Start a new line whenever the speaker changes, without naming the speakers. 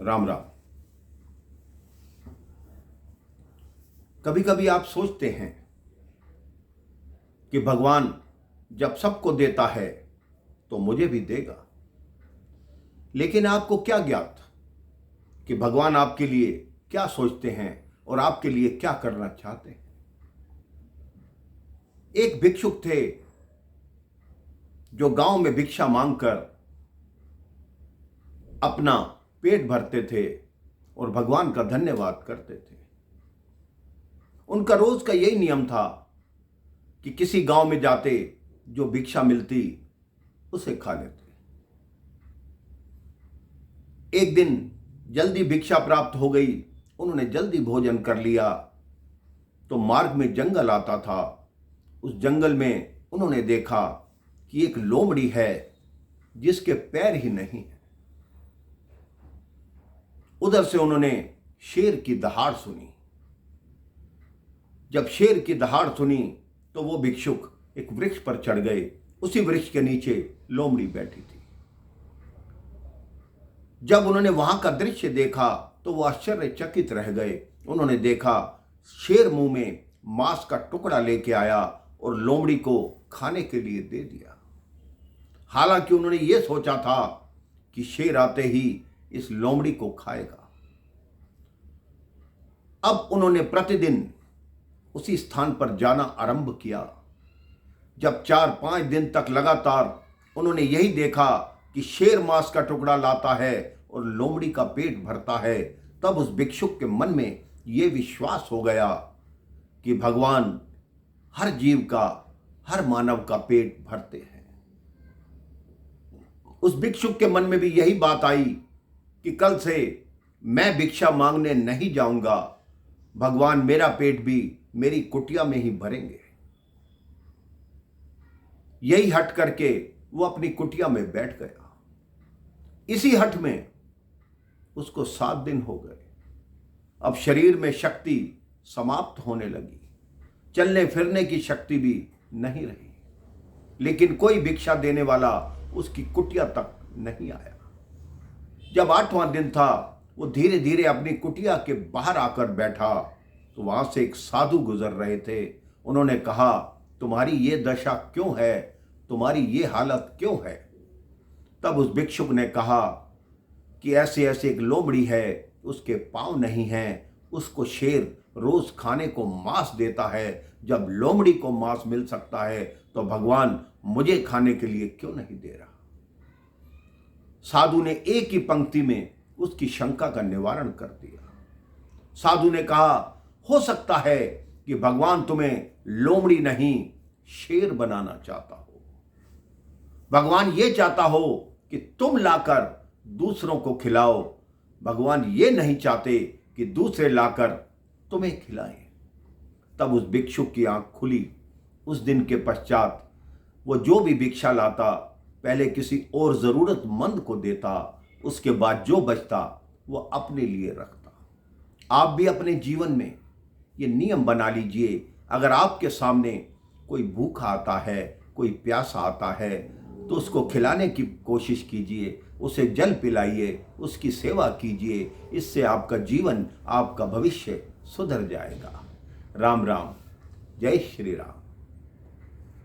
राम राम। कभी कभी आप सोचते हैं कि भगवान जब सबको देता है तो मुझे भी देगा, लेकिन आपको क्या ज्ञात कि भगवान आपके लिए क्या सोचते हैं और आपके लिए क्या करना चाहते हैं। एक भिक्षुक थे जो गांव में भिक्षा मांगकर अपना पेट भरते थे और भगवान का धन्यवाद करते थे। उनका रोज का यही नियम था कि किसी गांव में जाते, जो भिक्षा मिलती उसे खा लेते। एक दिन जल्दी भिक्षा प्राप्त हो गई, उन्होंने जल्दी भोजन कर लिया तो मार्ग में जंगल आता था। उस जंगल में उन्होंने देखा कि एक लोमड़ी है जिसके पैर ही नहीं है। उधर से उन्होंने शेर की दहाड़ सुनी। जब शेर की दहाड़ सुनी तो वो भिक्षुक एक वृक्ष पर चढ़ गए। उसी वृक्ष के नीचे लोमड़ी बैठी थी। जब उन्होंने वहां का दृश्य देखा तो वो आश्चर्यचकित रह गए। उन्होंने देखा शेर मुंह में मांस का टुकड़ा लेके आया और लोमड़ी को खाने के लिए दे दिया। हालांकि उन्होंने ये सोचा था कि शेर आते ही इस लोमड़ी को खाएगा। अब उन्होंने प्रतिदिन उसी स्थान पर जाना आरंभ किया। जब 4-5 दिन तक लगातार उन्होंने यही देखा कि शेर मांस का टुकड़ा लाता है और लोमड़ी का पेट भरता है, तब उस भिक्षुक के मन में यह विश्वास हो गया कि भगवान हर जीव का, हर मानव का पेट भरते हैं। उस भिक्षुक के मन में भी यही बात आई कि कल से मैं भिक्षा मांगने नहीं जाऊंगा, भगवान मेरा पेट भी मेरी कुटिया में ही भरेंगे। यही हट करके वो अपनी कुटिया में बैठ गया। इसी हट में उसको 7 दिन हो गए। अब शरीर में शक्ति समाप्त होने लगी, चलने फिरने की शक्ति भी नहीं रही, लेकिन कोई भिक्षा देने वाला उसकी कुटिया तक नहीं आया। जब 8वां दिन था, वो धीरे धीरे अपनी कुटिया के बाहर आकर बैठा तो वहां से एक साधु गुजर रहे थे। उन्होंने कहा, तुम्हारी ये दशा क्यों है, तुम्हारी ये हालत क्यों है? तब उस भिक्षुक ने कहा कि ऐसे ऐसे एक लोमड़ी है, उसके पांव नहीं हैं, उसको शेर रोज खाने को मांस देता है। जब लोमड़ी को मांस मिल सकता है तो भगवान मुझे खाने के लिए क्यों नहीं दे रहा? साधु ने एक ही पंक्ति में उसकी शंका का निवारण कर दिया। साधु ने कहा, हो सकता है कि भगवान तुम्हें लोमड़ी नहीं शेर बनाना चाहता हो। भगवान ये चाहता हो कि तुम लाकर दूसरों को खिलाओ। भगवान ये नहीं चाहते कि दूसरे लाकर तुम्हें खिलाएं। तब उस भिक्षुक की आंख खुली। उस दिन के पश्चात वो जो भी भिक्षा लाता, पहले किसी और जरूरतमंद को देता, उसके बाद जो बचता वो अपने लिए रखता। आप भी अपने जीवन में ये नियम बना लीजिए। अगर आपके सामने कोई भूखा आता है, कोई प्यासा आता है, तो उसको खिलाने की कोशिश कीजिए, उसे जल पिलाइए, उसकी सेवा कीजिए। इससे आपका जीवन, आपका भविष्य सुधर जाएगा। राम राम, जय श्री राम।